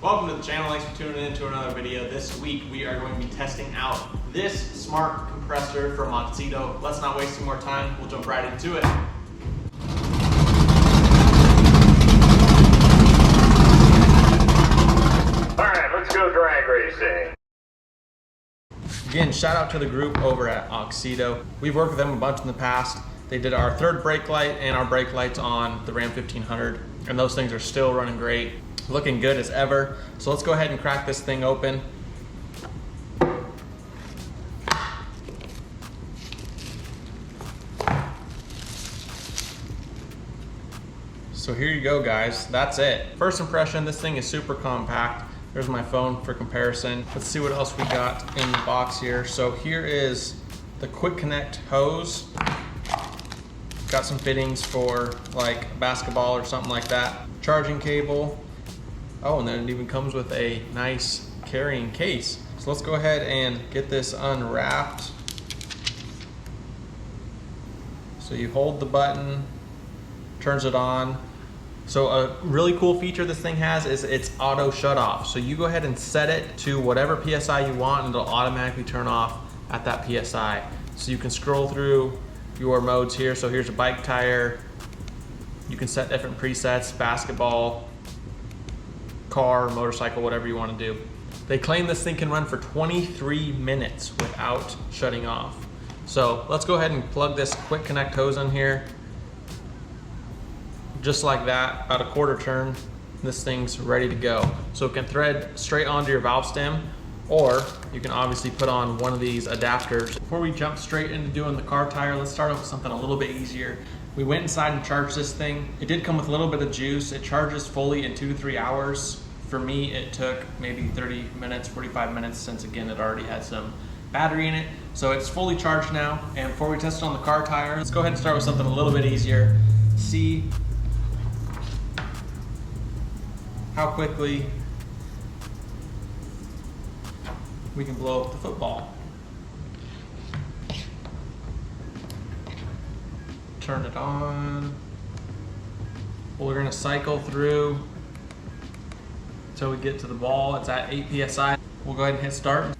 Welcome to the channel, thanks for tuning in to another video. This week we are going to be testing out this smart compressor from AUXITO. Let's not waste any more time, we'll jump right into it. Alright, let's go drag racing. Again, shout out to the group over at AUXITO. We've worked with them a bunch in the past. They did our third brake light and our brake lights on the Ram 1500, and those things are still running great. Looking good as ever. So let's go ahead and crack this thing open. So here you go, guys. That's it. First impression, this thing is super compact. There's my phone for comparison. Let's see what else we got in the box here. So here is the quick connect hose. Got some fittings for like basketball or something like that. Charging cable. Oh, and then it even comes with a nice carrying case. So let's go ahead and get this unwrapped. So you hold the button, turns it on. So a really cool feature this thing has is it's auto shut off. So you go ahead and set it to whatever PSI you want and it'll automatically turn off at that PSI. So you can scroll through your modes here. So here's a bike tire. You can set different presets, basketball, car, motorcycle, whatever you want to do. They claim this thing can run for 23 minutes without shutting off. So let's go ahead and plug this quick connect hose in here. Just like that, about a quarter turn, this thing's ready to go. So it can thread straight onto your valve stem, or you can obviously put on one of these adapters. Before we jump straight into doing the car tire, let's start off with something a little bit easier. We went inside and charged this thing. It did come with a little bit of juice. It charges fully in 2 to 3 hours. For me, it took maybe 30 minutes, 45 minutes, since again, it already had some battery in it. So it's fully charged now. And before we test it on the car tire, let's go ahead and start with something a little bit easier. See how quickly we can blow up the football. Turn it on. We're gonna cycle through until we get to the ball. It's at 8 PSI. We'll go ahead and hit start.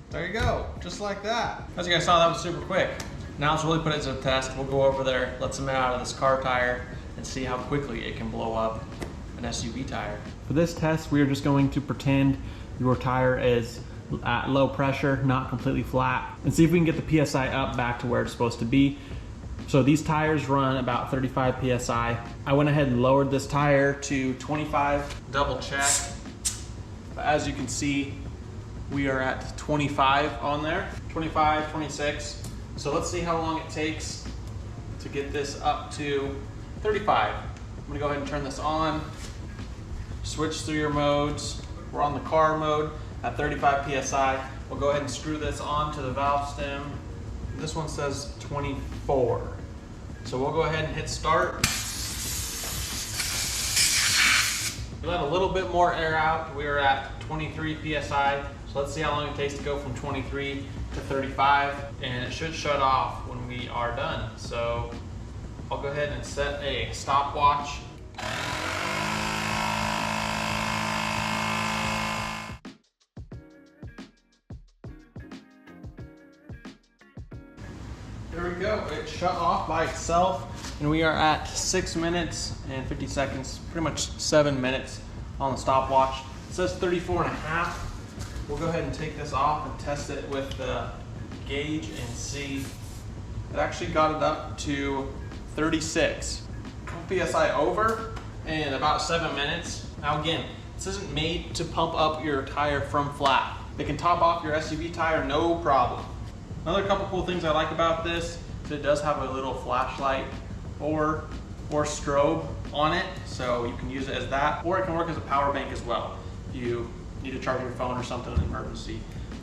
There you go, just like that. As you guys saw, that was super quick. Now let's really put it to the test. We'll go over there, let some out of this car tire, and see how quickly it can blow up an SUV tire. For this test, we are just going to pretend your tire is at low pressure, not completely flat, and see if we can get the PSI up back to where it's supposed to be. So these tires run about 35 PSI. I went ahead and lowered this tire to 25, double check. But as you can see, we are at 25 on there, 25, 26. So let's see how long it takes to get this up to 35. I'm gonna go ahead and turn this on, switch through your modes. We're on the car mode at 35 PSI. We'll go ahead and screw this onto the valve stem. This one says 24. So we'll go ahead and hit start. We let a little bit more air out. We are at 23 PSI. So let's see how long it takes to go from 23 to 35, and it should shut off when we are done. So I'll go ahead and set a stopwatch. There we go, it shut off by itself, and we are at 6 minutes and 50 seconds, pretty much 7 minutes on the stopwatch. It says 34 and a half. We'll go ahead and take this off and test it with the gauge and see. It actually got it up to 36. PSI over in about 7 minutes. Now again, this isn't made to pump up your tire from flat. They can top off your SUV tire, no problem. Another couple cool things I like about this is it does have a little flashlight or strobe on it, so you can use it as that, or it can work as a power bank as well if you need to charge your phone or something in an emergency.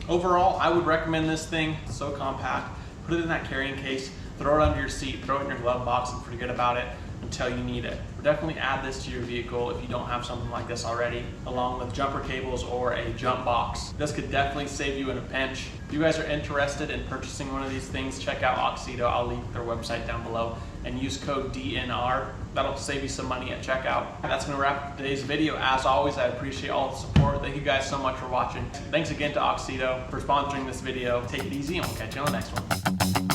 Overall, I would recommend this thing. It's so compact. Put it in that carrying case, throw it under your seat, throw it in your glove box, and forget about it until you need it. Definitely add this to your vehicle if you don't have something like this already, along with jumper cables or a jump box. This could definitely save you in a pinch. If you guys are interested in purchasing one of these things, check out AUXITO. I'll leave their website down below and use code DNR. That'll save you some money at checkout. That's gonna wrap up today's video. As always, I appreciate all the support. Thank you guys so much for watching. Thanks again to AUXITO for sponsoring this video. Take it easy and we'll catch you on the next one.